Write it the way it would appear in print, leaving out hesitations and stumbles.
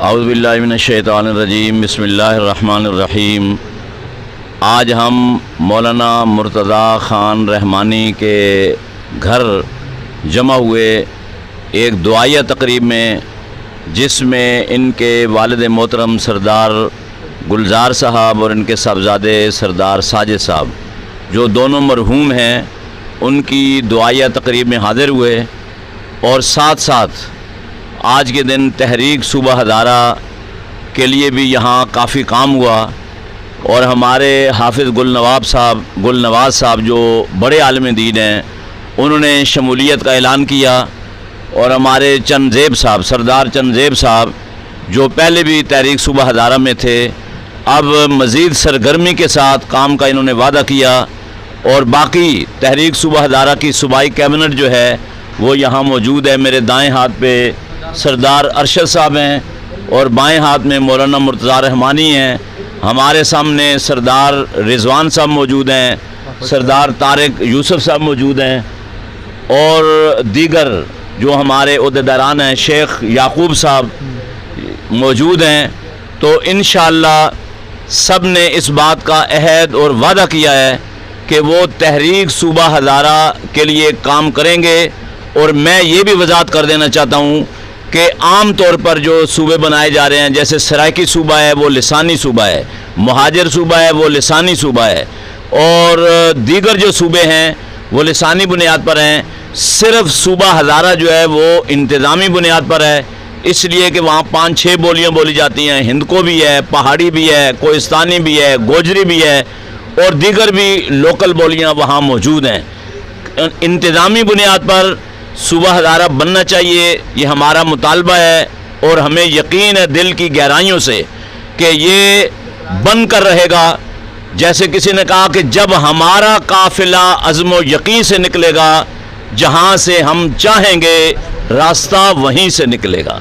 اعوذ باللہ من الشیطان الرجیم بسم اللہ الرحمن الرحیم۔ آج ہم مولانا مرتضیٰ خان رحمانی کے گھر جمع ہوئے ایک دعائیہ تقریب میں، جس میں ان کے والد محترم سردار گلزار صاحب اور ان کے صاحبزادے سردار ساجد صاحب، جو دونوں مرحوم ہیں، ان کی دعائیہ تقریب میں حاضر ہوئے، اور ساتھ ساتھ آج کے دن تحریک صوبہ ہزارہ کے لیے بھی یہاں کافی کام ہوا، اور ہمارے حافظ گل نواز صاحب جو بڑے عالم دین ہیں، انہوں نے شمولیت کا اعلان کیا، اور ہمارے چند زیب صاحب، سردار چند زیب صاحب، جو پہلے بھی تحریک صوبہ ہزارہ میں تھے، اب مزید سرگرمی کے ساتھ کام کا انہوں نے وعدہ کیا، اور باقی تحریک صوبہ ہزارہ کی صوبائی کیبنٹ جو ہے وہ یہاں موجود ہے۔ میرے دائیں ہاتھ پہ سردار ارشد صاحب ہیں، اور بائیں ہاتھ میں مولانا مرتضیٰ رحمانی ہیں، ہمارے سامنے سردار رضوان صاحب موجود ہیں، سردار طارق یوسف صاحب موجود ہیں، اور دیگر جو ہمارے عہدیداران ہیں، شیخ یعقوب صاحب موجود ہیں۔ تو انشاءاللہ سب نے اس بات کا عہد اور وعدہ کیا ہے کہ وہ تحریک صوبہ ہزارہ کے لیے کام کریں گے۔ اور میں یہ بھی وضاحت کر دینا چاہتا ہوں کہ عام طور پر جو صوبے بنائے جا رہے ہیں، جیسے سرائکی صوبہ ہے وہ لسانی صوبہ ہے، مہاجر صوبہ ہے وہ لسانی صوبہ ہے، اور دیگر جو صوبے ہیں وہ لسانی بنیاد پر ہیں۔ صرف صوبہ ہزارہ جو ہے وہ انتظامی بنیاد پر ہے، اس لیے کہ وہاں 5-6 بولیاں بولی جاتی ہیں، ہندکو بھی ہے، پہاڑی بھی ہے، کوہستانی بھی ہے، گوجری بھی ہے، اور دیگر بھی لوکل بولیاں وہاں موجود ہیں۔ انتظامی بنیاد پر صوبہ ہزارہ بننا چاہیے، یہ ہمارا مطالبہ ہے، اور ہمیں یقین ہے دل کی گہرائیوں سے کہ یہ بن کر رہے گا۔ جیسے کسی نے کہا کہ جب ہمارا قافلہ عزم و یقین سے نکلے گا، جہاں سے ہم چاہیں گے راستہ وہیں سے نکلے گا۔